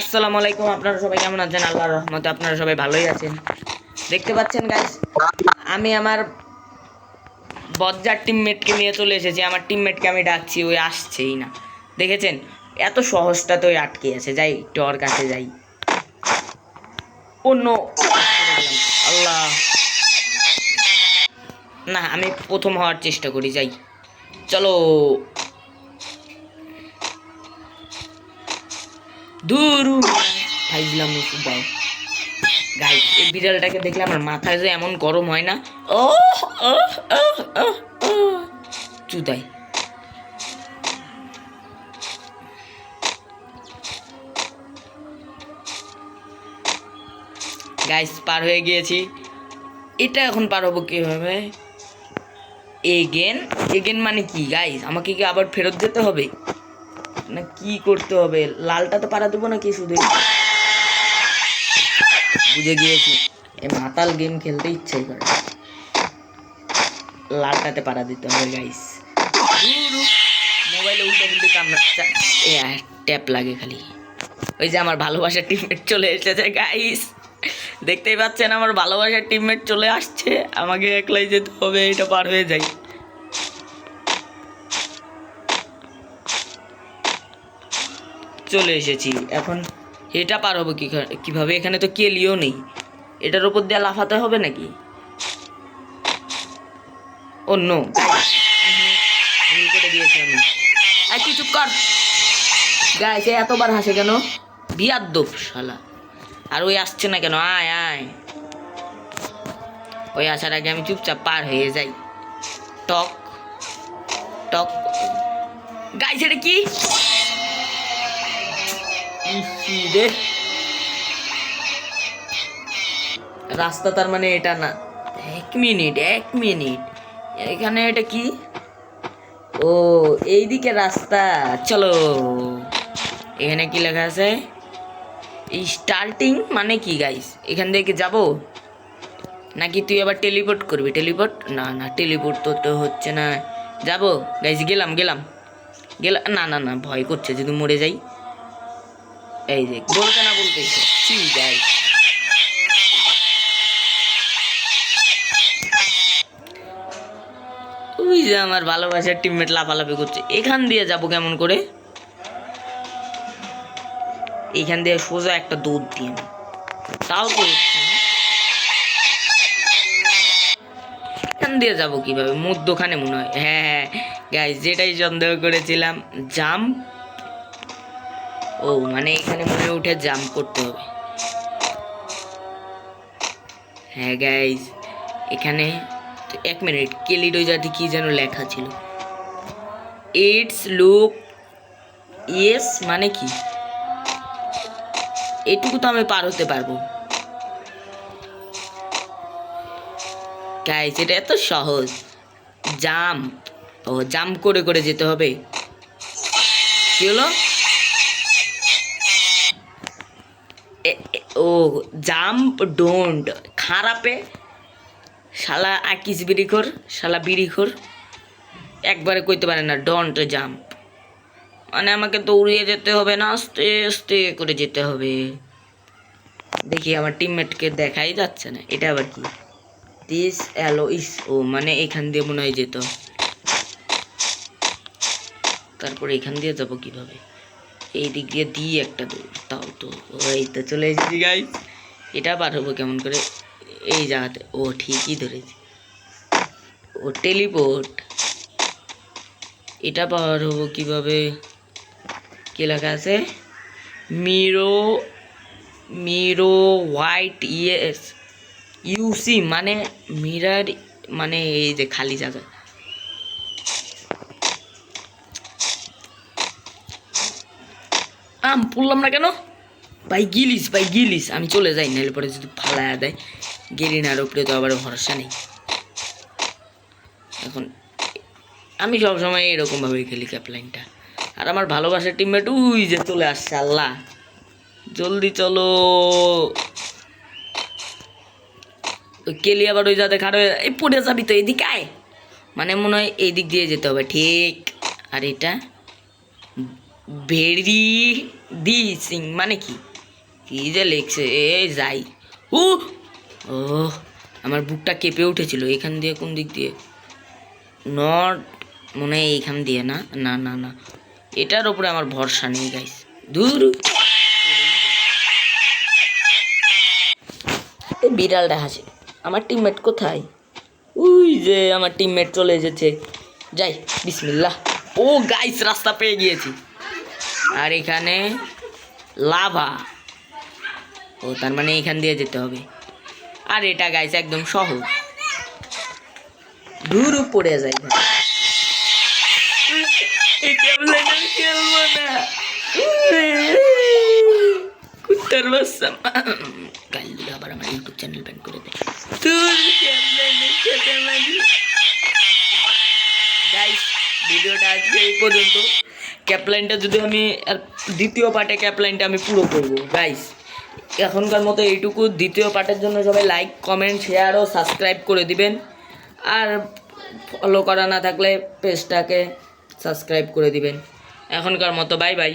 আসসালামু আলাইকুম। আপনারা সবাই কেমন আছেন? আল্লাহর রহমতে আপনারা সবাই ভালোই আছেন। দেখতে পাচ্ছেন গাইস, আমি আমার বজ্জার টিমমেটকে নিয়ে চলে এসেছি। আমার টিমমেটকে আমি ডাকছি, ওই আসছেই না। দেখেছেন, এত সহজটা তো আটকে আছে। যাই একটু ওর কাছে যাই। অন্য আল্লাহ, না আমি প্রথম হওয়ার চেষ্টা করি। যাই, চলো। দূর ফাইজলাম ভাই। গাইস, এই বিড়ালটাকে দেখলে আমার মাথায় যে এমন গরম হয় না। ও চুদাই। গাইস, পার হয়ে গিয়েছি। এটা এখন পার হবো কিভাবে? এগেন এগেন মানে কি গাইস? আমাকে কি আবার ফেরত যেতে হবে না কি করতে হবে? লালটা তো পারা দেবো নাকি শুধু? বুঝে গিয়েছি, এই মাতাল গেম খেলতে ইচ্ছাই করে। লালটাতে পারা দিতে হবে গাইস। মোবাইলে উল্টো পুল্টি কামড়া ট্যাপ লাগে খালি। ওই যে আমার ভালোবাসার টিমমেট চলে এসেছে গাইস, দেখতেই পাচ্ছেন আমার ভালোবাসার টিমমেট চলে আসছে। আমাকে একলাই যেতে হবে, এটা পার হয়ে যাই। চলে এসেছি, এখন এটা পার হবো কিভাবে? এখানে তো কেলিও নেই, এটার উপর দিয়ে লাফাতে হবে নাকি? অন্য ভুল করে দিয়েছি আমি। কি চুপ কর গাইস, এতবার হাসে কেন? বিয়াদ্দপ শালা। আর ওই আসছে না কেন? আয় আয়। ওই আসার আগে আমি চুপচাপ পার হয়ে যাই। টক টক। গাইস, এটা কি? রাস্তা তার মানে এটা না। এক মিনিট এখানে এটা কি? ও, এইদিকে রাস্তা। চলো, এখানে কি লেখা আছে? স্টার্টিং মানে কি গাইস? এখান থেকে যাব নাকি তুই আবার টেলিপোর্ট করবি? টেলিপোর্ট না না, টেলিপোর্ট তো হচ্ছে না। যাবো গাইস, গেলাম গেলাম গেলাম। না না না, ভয় করছে যদি মরে যাই। এই যে বলতে না বলতে গাইস, ওই যে আমার ভালোবাসার টিমমেট লাফালাফি করছে। এখান দিয়ে যাব কেমন করে? এইখান দিয়ে সোজা একটা দৌড় দিয়ে, তাও তো হচ্ছে না। এখান দিয়ে যাবো কিভাবে? মধ্যখানে মনে হয়। হ্যাঁ হ্যাঁ গাইস, যেটাই সন্দেহ করেছিলাম। জাম্প। ও মানে এখানে মনে উঠে জাম্প করতে হবে। হ্যাঁ গাইস, এখানে এক মিনিট, কেলিডো জাতি কি যেন লেখা ছিল। ইটস লুক ইয়েস মানে কি? এটুকু তো আমি পার হতে পারবো গাইস, এটা এত সহজ। জাম্প। ও, জাম্প করে করে যেতে হবে। কি হলো? ও, জাম্প ডোন্ট খারাপে শালা আকিস বিড়িখোর, শালা বিড়িখোর একবারে কইতে পারে না ডন্ট জাম্প। মানে আমাকে দৌড়িয়ে যেতে হবে না, আস্তে আস্তে করে যেতে হবে। দেখি আমার টিমমেটকে দেখাই যাচ্ছে না। এটা আবার কি? দিস অ্যালো ইস। ও মানে এখান দিয়ে মনে হয় যেত। তারপরে এখান দিয়ে যাবো কিভাবে? এই দিক দিয়ে দিয়ে একটা দৌড়, তাও তো। ওই তো চলে এসেছি গাইস। এটা পার হবো কেমন করে? এই জায়গাতে। ও ঠিকই ধরেছি, ও টেলিপোর্ট। এটা পার হবো কিভাবে? কি লেখা আছে? মিরো মিরো হোয়াইট ইয়েস ইউসি মানে মিরার, মানে এই যে খালি জায়গা। পড়লাম না কেন? ভাই গিলিস আমি চলে যাই, নাহলে পরে যদি ফালায়া দেয়। গেরিনার উপরে তো আবার ভরসা নেই। এখন আমি সবসময় এরকমভাবেই খেলি ক্যাপলাইনটা। আর আমার ভালোবাসার টিমমেট উই যে চলে আসছে। আল্লাহ, জলদি চলো। ওই কেলি আবার ওই যাতে খারাপ এই পড়ে যাবি তো, এদিকে আয়। মানে মনে হয় এই দিক দিয়ে যেতে হবে ঠিক। আর এটা ভেরি দি সিং মানে কি? কি যে লেখছে এ যাই। ও ও আমার বুকটা কেঁপে উঠেছিল। এখান দিয়ে কোন দিক দিয়ে? নট মনে হয় এইখান দিয়ে না, না না না, এটার ওপরে আমার ভরসা নেই গাইস। দূর এই বিড়ালটা হাসে। আমার টিমমেট কোথায়? ওই যে আমার টিমমেট চলে এসেছে। যাই, বিসমিল্লাহ। ও গাইস রাস্তা পেয়ে গিয়েছি। আর এখানে লাভা। ও তার মানে এখান দিয়ে যেতে হবে। আর এটা গাইস একদম সহজ। দূর পড়ে যায়। খেলবো না। কুত্তার বাচ্চা গাল দিলে আবার আমার ইউটিউব চ্যানেল ব্যান করে দেয়। তোর গাইস ভিডিওটা আজকে এই পর্যন্ত। ক্যাপলাইনটা যদি আমি দ্বিতীয় পার্টে ক্যাপলাইনটা আমি পুরো করবো গাইস। এখনকার মতো এইটুকু। দ্বিতীয় পার্টের জন্য সবাই লাইক কমেন্ট শেয়ার ও সাবস্ক্রাইব করে দিবেন। আর ফলো করা না থাকলে পেজটাকে সাবস্ক্রাইব করে দিবেন। এখনকার মতো বাই বাই।